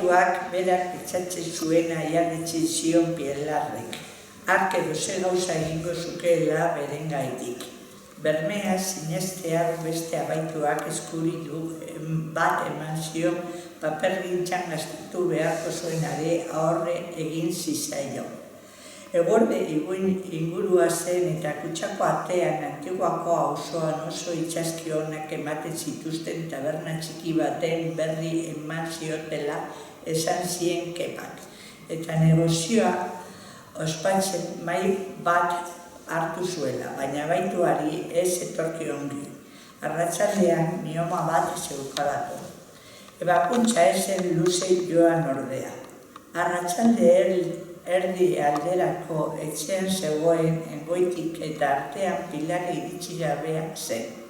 abaituak berak pentsatzen zuena jarritzi zion Pielarrek, hark edo ze gauza egingo zukeela beren gaitik. Bermea sinestear beste abaituak eskuritu bat eman zion papergintzan gastatu beharko zuenare ahorre egin zizaio. Eguerde ingurua zen eta Kutxako atean Antiguako auzoan oso itxaski onak ematen zituzten taberna txiki baten berri eman ziotela esan zien Kepak. Eta negozioa ospatzen mai bat hartu zuela, baina abaituari ez etorki ongi. Arratsaldean mioma bat zeukalako. Ebakuntza ezen luze joan ordea. Arratsalde erdi alderako etxean zegoen engoitik eta artean Pilar iritsi gabeak zen.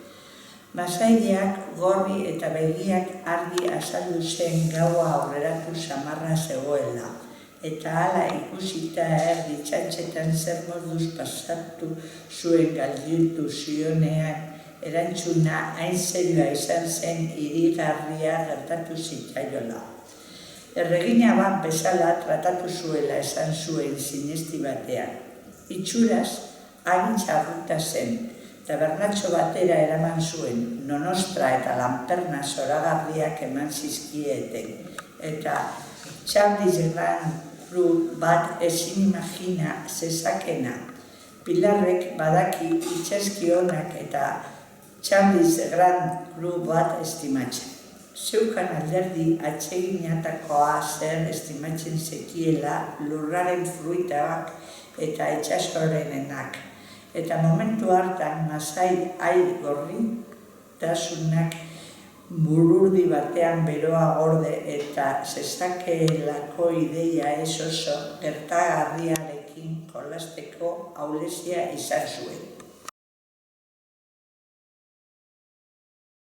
Masaileak gorri eta begiak argi azaldu zen gaua aurreratu samarra zegoela. Eta hala ikusita erdi txantxetan zer moduz pasatu zuen galditu zionean, erantzuna hain zerioa izan zen irigarria gertatu zitzaiola. Erregina bat bezala tratatu zuela esan zuen sinesti batean. Itxuraz, hagin txarruta zen, tabernatxo batera eraman zuen, nonostra eta lanperna zoragarriak eman zizkieten, eta Charles Grand Cru bat ezin imagina zezakena. Pilarrek badaki itxaski onak eta Charles Grand Cru bat estimatzen. Zeukan alderdi atseginatakoa zer estimatzen zekiela lurraren fruitak eta itxasorenenak. Eta momentu hartan masai gorritasunak bururdi batean beroa gorde eta zezakeelako ideia ez oso gertagarriarekin jolasteko ahulezia izan zuen.